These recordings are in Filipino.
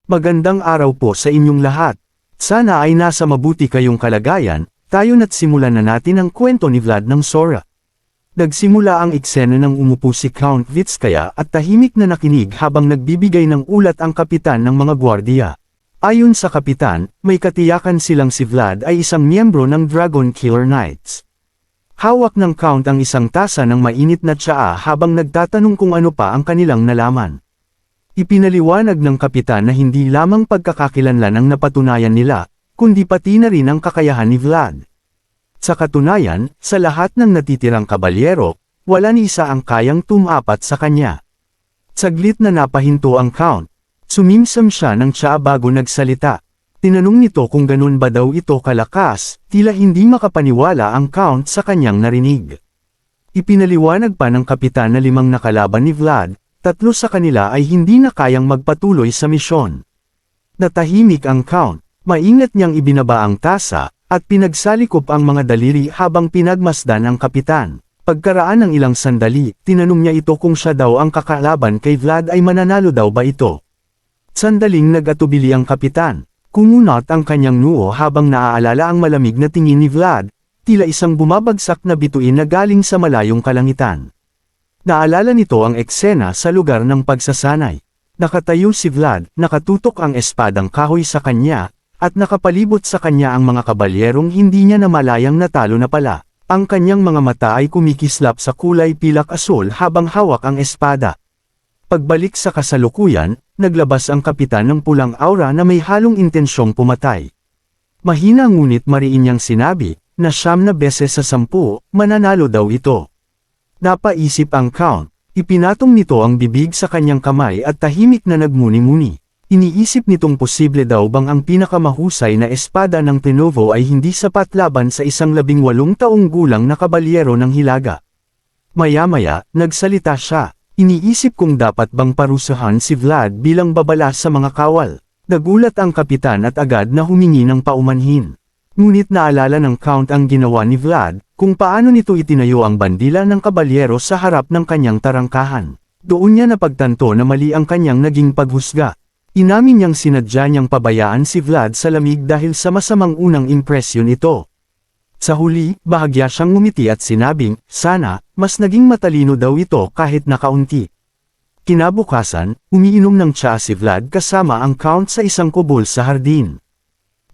Magandang araw po sa inyong lahat. Sana ay nasa mabuti kayong kalagayan, tayo na't simulan na natin ang kwento ni Vlad ng Sora. Nagsimula ang eksena nang umupo si Count Vitskaya at tahimik na nakinig habang nagbibigay ng ulat ang kapitan ng mga gwardiya. Ayon sa kapitan, may katiyakan silang si Vlad ay isang miyembro ng Dragon Killer Knights. Hawak ng Count ang isang tasa ng mainit na tsaa habang nagtatanong kung ano pa ang kanilang nalaman. Ipinaliwanag ng kapitan na hindi lamang pagkakakilanlan ang napatunayan nila, kundi pati na rin ang kakayahan ni Vlad. Sa katunayan, sa lahat ng natitirang kabalyero, wala ni isa ang kayang tumapat sa kanya. Saglit na napahinto ang Count. Sumimsam siya ng tsaa bago nagsalita. Tinanong nito kung ganun ba daw ito kalakas, tila hindi makapaniwala ang Count sa kanyang narinig. Ipinaliwanag pa ng kapitan na 5 na kalaban ni Vlad, 3 sa kanila ay hindi na kayang magpatuloy sa misyon. Natahimik ang Count, maingat niyang ibinaba ang tasa, at pinagsalikop ang mga daliri habang pinagmasdan ang kapitan. Pagkaraan ng ilang sandali, tinanong niya ito kung siya daw ang kakalaban kay Vlad ay mananalo daw ba ito. Sandaling nag-atubili ang kapitan, kumunot ang kanyang noo habang naaalala ang malamig na tingin ni Vlad, tila isang bumabagsak na bituin na galing sa malayong kalangitan. Naalala nito ang eksena sa lugar ng pagsasanay. Nakatayo si Vlad, nakatutok ang espadang kahoy sa kanya, at nakapalibot sa kanya ang mga kabalyerong hindi niya namalayang natalo na pala. Ang kanyang mga mata ay kumikislap sa kulay pilak asul habang hawak ang espada. Pagbalik sa kasalukuyan, naglabas ang kapitan ng pulang aura na may halong intensyong pumatay. Mahina ngunit mariin niyang sinabi, na 9 beses sa 10, mananalo daw ito. Napaisip ang Count, ipinatong nito ang bibig sa kanyang kamay at tahimik na nagmuni-muni. Iniisip nitong posible daw bang ang pinakamahusay na espada ng Tenovo ay hindi sapat laban sa isang 18 taong gulang na kabalyero ng Hilaga. Maya-maya, nagsalita siya, iniisip kung dapat bang parusahan si Vlad bilang babala sa mga kawal. Nagulat ang kapitan at agad na humingi ng paumanhin. Ngunit naalala ng Count ang ginawa ni Vlad, kung paano nito itinayo ang bandila ng kabalyero sa harap ng kanyang tarangkahan. Doon niya napagtanto na mali ang kanyang naging paghusga. Inamin niyang sinadya niyang pabayaan si Vlad sa lamig dahil sa masamang unang impresyon ito. Sa huli, bahagya siyang ngumiti at sinabing, sana, mas naging matalino daw ito kahit na kaunti. Kinabukasan, umiinom ng tsaa si Vlad kasama ang Count sa isang kubol sa hardin.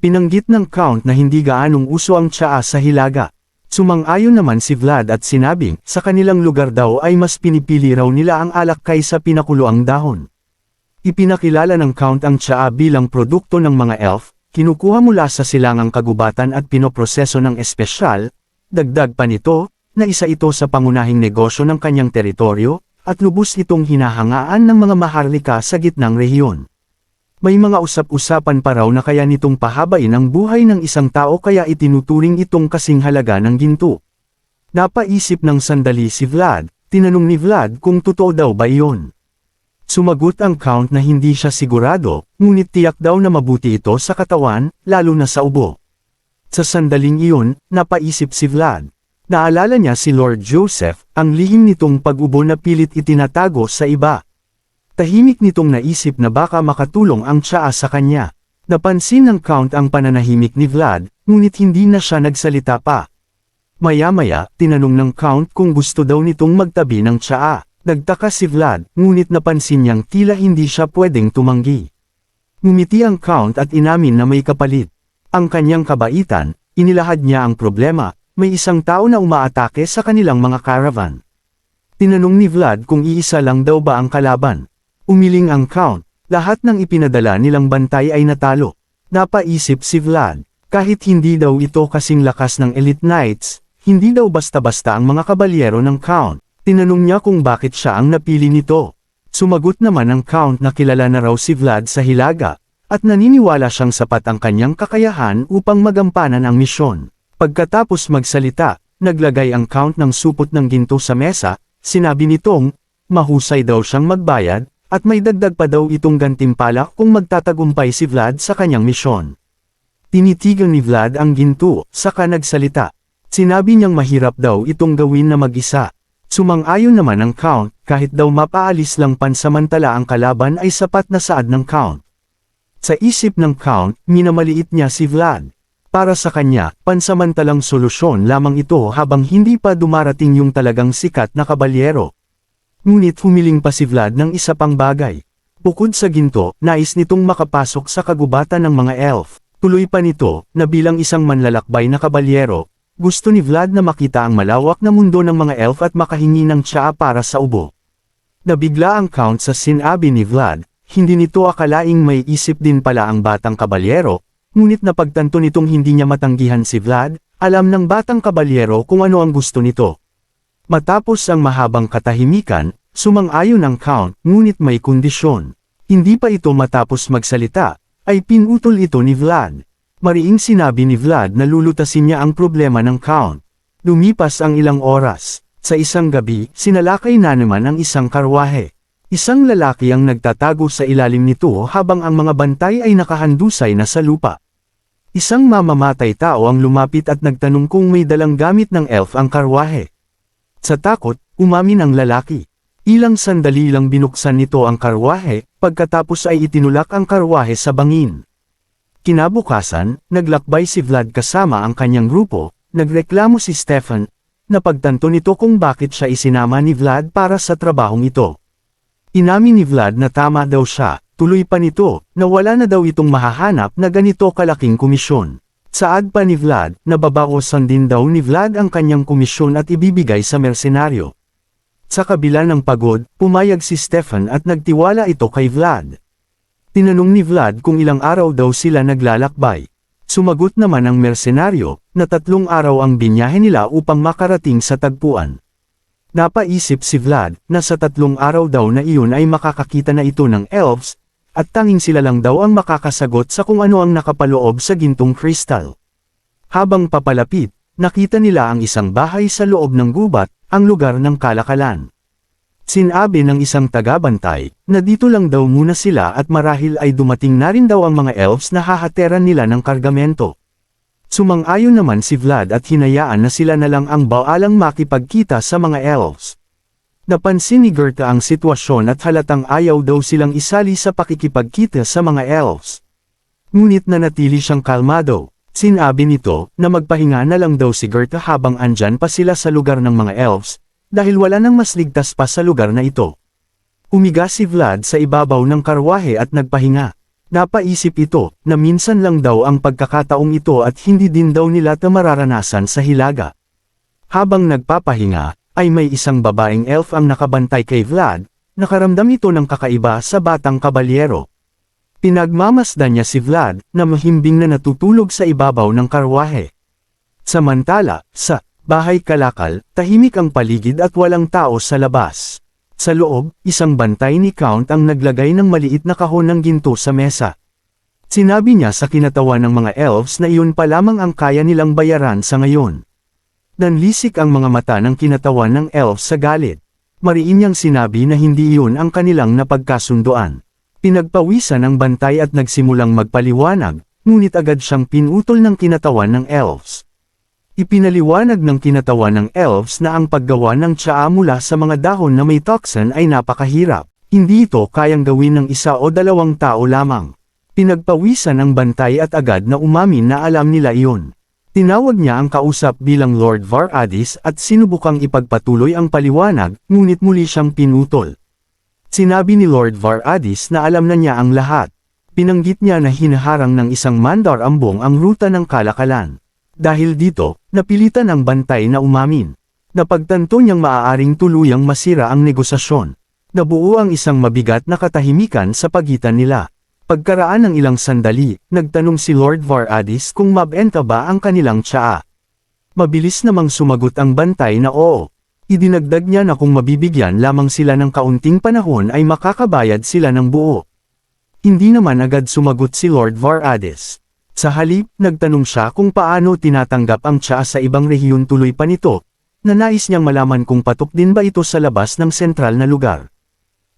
Pinanggit ng Count na hindi gaanong uso ang tsaa sa Hilaga. Sumang-ayon naman si Vlad at sinabing, sa kanilang lugar daw ay mas pinipili raw nila ang alak kaysa pinakuloang dahon. Ipinakilala ng Count ang tsaa bilang produkto ng mga elf, kinukuha mula sa silangang kagubatan at pinoproseso ng espesyal, dagdag pa nito, na isa ito sa pangunahing negosyo ng kanyang teritoryo, at lubos itong hinahangaan ng mga maharlika sa gitnang rehiyon. May mga usap-usapan pa raw na kaya nitong pahabain ang buhay ng isang tao kaya itinuturing itong kasing halaga ng ginto. Napaisip ng sandali si Vlad, tinanong ni Vlad kung totoo daw ba iyon. Sumagot ang Count na hindi siya sigurado, ngunit tiyak daw na mabuti ito sa katawan, lalo na sa ubo. Sa sandaling iyon, napaisip si Vlad. Naalala niya si Lord Joseph, ang lihim nitong pag-ubo na pilit itinatago sa iba. Tahimik nitong naisip na baka makatulong ang tsaa sa kanya. Napansin ng Count ang pananahimik ni Vlad, ngunit hindi na siya nagsalita pa. Maya-maya, tinanong ng Count kung gusto daw nitong magtabi ng tsaa. Nagtaka si Vlad, ngunit napansin niyang tila hindi siya pwedeng tumanggi. Ngumiti ang Count at inamin na may kapalit. Ang kanyang kabaitan, inilahad niya ang problema, may isang tao na umaatake sa kanilang mga caravan. Tinanong ni Vlad kung iisa lang daw ba ang kalaban. Umiling ang Count, lahat ng ipinadala nilang bantay ay natalo. Napaisip si Vlad, kahit hindi daw ito kasing lakas ng Elite Knights, hindi daw basta-basta ang mga kabalyero ng Count. Tinanong niya kung bakit siya ang napili nito. Sumagot naman ang Count na kilala na raw si Vlad sa Hilaga, at naniniwala siyang sapat ang kanyang kakayahan upang magampanan ang misyon. Pagkatapos magsalita, naglagay ang Count ng supot ng ginto sa mesa, sinabi nitong, mahusay daw siyang magbayad, at may dagdag pa daw itong gantimpala kung magtatagumpay si Vlad sa kanyang misyon. Tinitigan ni Vlad ang ginto, saka nagsalita. Sinabi niyang mahirap daw itong gawin na mag-isa. Sumang-ayon naman ang Count, kahit daw mapaalis lang pansamantala ang kalaban ay sapat na saad ng Count. Sa isip ng Count, minamaliit niya si Vlad. Para sa kanya, pansamantalang solusyon lamang ito habang hindi pa dumarating yung talagang sikat na kabalyero. Ngunit humiling pa si Vlad ng isa pang bagay. Bukod sa ginto, nais nitong makapasok sa kagubatan ng mga elf. Tuloy pa nito, na bilang isang manlalakbay na kabalyero, gusto ni Vlad na makita ang malawak na mundo ng mga elf at makahingi ng tsaa para sa ubo. Nabigla ang Count sa sinabi ni Vlad, hindi nito akalaing may isip din pala ang batang kabalyero, ngunit napagtanto nitong hindi niya matanggihan si Vlad, alam ng batang kabalyero kung ano ang gusto nito. Matapos ang mahabang katahimikan, sumang-ayon ang Count, ngunit may kondisyon. Hindi pa ito matapos magsalita, ay pinutol ito ni Vlad. Mariing sinabi ni Vlad na lulutasin niya ang problema ng Count. Lumipas ang ilang oras. Sa isang gabi, sinalakay na naman ang isang karwahe. Isang lalaki ang nagtatago sa ilalim nito habang ang mga bantay ay nakahandusay na sa lupa. Isang mamamatay tao ang lumapit at nagtanong kung may dalang gamit ng elf ang karwahe. Sa takot, umamin ang lalaki. Ilang sandali lang binuksan nito ang karwahe, pagkatapos ay itinulak ang karwahe sa bangin. Kinabukasan, naglakbay si Vlad kasama ang kanyang grupo, nagreklamo si Stefan, napagtanto nito kung bakit siya isinama ni Vlad para sa trabahong ito. Inamin ni Vlad na tama daw siya, tuloy pa nito, na wala na daw itong mahahanap na ganito kalaking komisyon. Saad pa ni Vlad, nababawasan din daw ni Vlad ang kanyang komisyon at ibibigay sa mersenaryo. Sa kabila ng pagod, pumayag si Stefan at nagtiwala ito kay Vlad. Tinanong ni Vlad kung ilang araw daw sila naglalakbay. Sumagot naman ang mersenaryo, na 3 araw ang binyahe nila upang makarating sa tagpuan. Napaisip si Vlad, na sa 3 araw daw na iyon ay makakakita na ito ng elves, at tanging sila lang daw ang makakasagot sa kung ano ang nakapaloob sa gintong kristal. Habang papalapit, nakita nila ang isang bahay sa loob ng gubat, ang lugar ng kalakalan. Sinabi ng isang tagabantay, na dito lang daw muna sila at marahil ay dumating na rin daw ang mga elves na hahateran nila ng kargamento. Sumang-ayon naman si Vlad at hinayaan na sila na lang ang baalang makipagkita sa mga elves. Napansin ni Gerta ang sitwasyon at halatang ayaw daw silang isali sa pakikipagkita sa mga elves. Ngunit nanatili siyang kalmado. Sinabi nito, na magpahinga na lang daw si Gerta habang andyan pa sila sa lugar ng mga elves, dahil wala nang mas ligtas pa sa lugar na ito. Umiga si Vlad sa ibabaw ng karwahe at nagpahinga. Napaisip ito, na minsan lang daw ang pagkakataong ito at hindi din daw nila ito mararanasan sa hilaga. Habang nagpapahinga, ay may isang babaeng elf ang nakabantay kay Vlad, nakaramdam ito ng kakaiba sa batang kabalyero. Pinagmamasdan niya si Vlad, na mahimbing na natutulog sa ibabaw ng karwahe. Samantala, sa bahay kalakal, tahimik ang paligid at walang tao sa labas. Sa loob, isang bantay ni Count ang naglagay ng maliit na kahon ng ginto sa mesa. Sinabi niya sa kinatawan ng mga elves na iyon pa lamang ang kaya nilang bayaran sa ngayon. Nanlisik ang mga mata ng kinatawan ng elves sa galit. Mariin niyang sinabi na hindi iyon ang kanilang napagkasunduan. Pinagpawisan ang bantay at nagsimulang magpaliwanag, ngunit agad siyang pinutol ng kinatawan ng elves. Ipinaliwanag ng kinatawan ng elves na ang paggawa ng tsaa mula sa mga dahon na may toxin ay napakahirap. Hindi ito kayang gawin ng 1 o 2 tao lamang. Pinagpawisan ang bantay at agad na umamin na alam nila iyon. Tinawag niya ang kausap bilang Lord Var-Adis at sinubukang ipagpatuloy ang paliwanag, ngunit muli siyang pinutol. Sinabi ni Lord Var-Adis na alam na niya ang lahat. Pinanggit niya na hinaharang ng isang mandar-ambong ang ruta ng kalakalan. Dahil dito, napilitan ang bantay na umamin. Napagtanto niyang maaaring tuluyang masira ang negosasyon. Nabuo ang isang mabigat na katahimikan sa pagitan nila. Pagkaraan ng ilang sandali, nagtanong si Lord Var-Adis kung mabenta ba ang kanilang tsaa. Mabilis namang sumagot ang bantay na oo. Idinagdag niya na kung mabibigyan lamang sila ng kaunting panahon ay makakabayad sila ng buo. Hindi naman agad sumagot si Lord Var-Adis. Sa halip, nagtanong siya kung paano tinatanggap ang tsaa sa ibang rehiyon tuloy pa nito, na nais niyang malaman kung patok din ba ito sa labas ng sentral na lugar.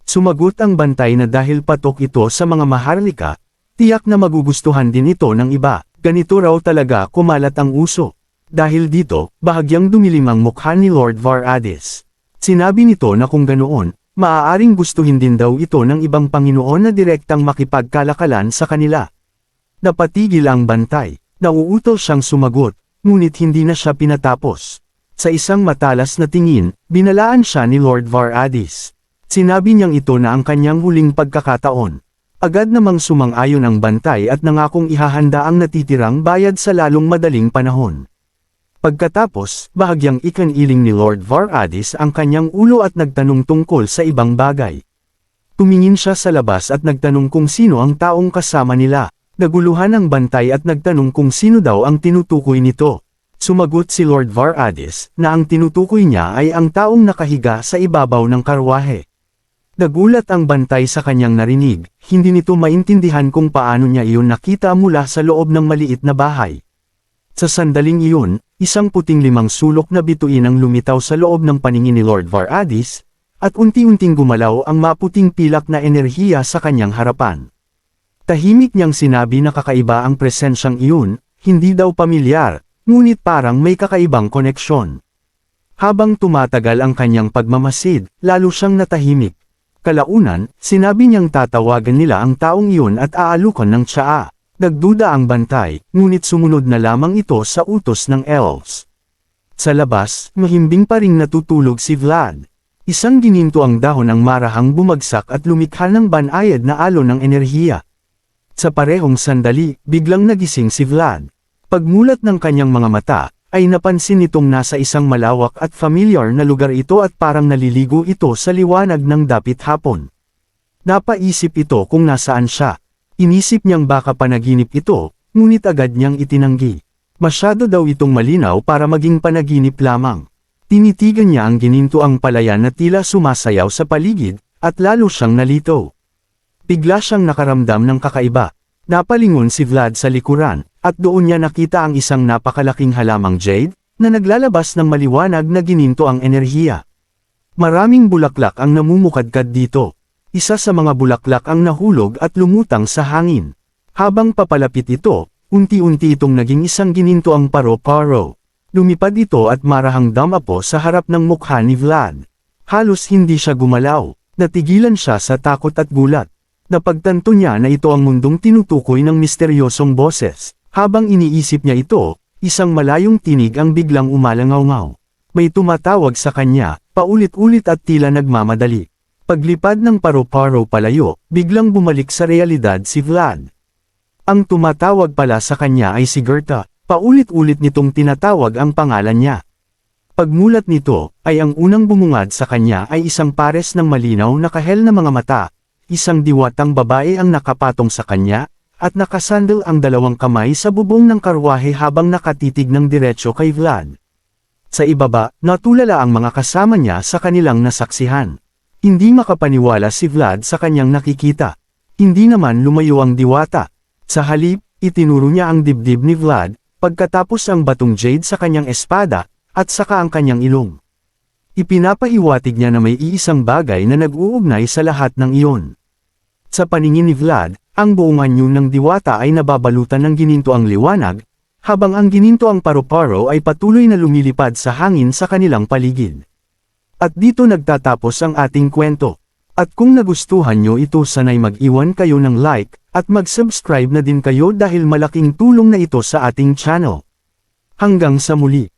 Sumagot ang bantay na dahil patok ito sa mga maharlika, tiyak na magugustuhan din ito ng iba. Ganito raw talaga kumalat ang uso. Dahil dito, bahagyang dumilim ang mukha ni Lord Var-Adis. Sinabi nito na kung ganoon, Maaaring gustuhin din daw ito ng ibang Panginoon na direktang makipagkalakalan sa kanila. Napatigil ang bantay. Nauutal siyang sumagot, ngunit hindi na siya pinatapos. Sa isang matalas na tingin, binalaan siya ni Lord Var-Adis. Sinabi niyang ito na ang kanyang huling pagkakataon. Agad namang sumang-ayon ang bantay at nangakong ihahanda ang natitirang bayad sa lalong madaling panahon. Pagkatapos, bahagyang ikaniling ni Lord Var-Adis ang kanyang ulo at nagtanong tungkol sa ibang bagay. Tumingin siya sa labas at nagtanong kung sino ang taong kasama nila. Naguluhan ang bantay at nagtanong kung sino daw ang tinutukoy nito. Sumagot si Lord Var-Adis na ang tinutukoy niya ay ang taong nakahiga sa ibabaw ng karwahe. Nagulat ang bantay sa kanyang narinig, hindi nito maintindihan kung paano niya iyon nakita mula sa loob ng maliit na bahay. Sa sandaling iyon, isang puting 5 sulok na bituin ang lumitaw sa loob ng paningin ni Lord Var-Adis, at unti-unting gumalaw ang maputing pilak na enerhiya sa kanyang harapan. Tahimik niyang sinabi na kakaiba ang presensyang iyon, hindi daw pamilyar, ngunit parang may kakaibang koneksyon. Habang tumatagal ang kanyang pagmamasid, lalo siyang natahimik. Kalaunan, sinabi niyang tatawagan nila ang taong iyon at aalukan ng tsaa. Nagduda ang bantay, ngunit sumunod na lamang ito sa utos ng elves. Sa labas, mahimbing pa ring natutulog si Vlad. Isang gininto ang dahon ang marahang bumagsak at lumikha ng banayad na alon ng enerhiya. Sa parehong sandali, biglang nagising si Vlad. Pagmulat ng kanyang mga mata, ay napansin nitong nasa isang malawak at familiar na lugar ito at parang naliligo ito sa liwanag ng dapit hapon. Napaisip ito kung nasaan siya. Inisip niyang baka panaginip ito, ngunit agad niyang itinanggi. Masyado daw itong malinaw para maging panaginip lamang. Tinitigan niya ang ginintuang palayan na tila sumasayaw sa paligid, at lalo siyang nalito. Bigla siyang nakaramdam ng kakaiba. Napalingon si Vlad sa likuran, at doon niya nakita ang isang napakalaking halamang jade, na naglalabas ng maliwanag na ginintuang enerhiya. Maraming bulaklak ang namumukadkad dito. Isa sa mga bulaklak ang nahulog at lumutang sa hangin. Habang papalapit ito, unti-unti itong naging isang ginintoang paro-paro. Lumipad ito at marahang damapo sa harap ng mukha ni Vlad. Halos hindi siya gumalaw. Natigilan siya sa takot at gulat. Napagtanto niya na ito ang mundong tinutukoy ng misteryosong boses. Habang iniisip niya ito, isang malayong tinig ang biglang umalangaw-ngaw. May tumatawag sa kanya, paulit-ulit at tila nagmamadali. Paglipad ng paro-paro palayo, biglang bumalik sa realidad si Vlad. Ang tumatawag pala sa kanya ay si Gerta, paulit-ulit nitong tinatawag ang pangalan niya. Pagmulat nito, ay ang unang bumungad sa kanya ay isang pares ng malinaw na kahel na mga mata, isang diwatang babae ang nakapatong sa kanya, at nakasandal ang 2 kamay sa bubong ng karwahe habang nakatitig ng diretsyo kay Vlad. Sa ibaba, natulala ang mga kasama niya sa kanilang nasaksihan. Hindi makapaniwala si Vlad sa kanyang nakikita. Hindi naman lumayo ang diwata. Sa halip, itinuro niya ang dibdib ni Vlad, pagkatapos ang batong jade sa kanyang espada, at saka ang kanyang ilong. Ipinapahiwatig niya na may iisang bagay na nag-uugnay sa lahat ng iyon. Sa paningin ni Vlad, ang buong anyo ng diwata ay nababalutan ng ginintoang liwanag, habang ang ginintoang paro-paro ay patuloy na lumilipad sa hangin sa kanilang paligid. At dito nagtatapos ang ating kwento. At kung nagustuhan nyo ito sanay mag-iwan kayo ng like, at mag-subscribe na din kayo dahil malaking tulong na ito sa ating channel. Hanggang sa muli.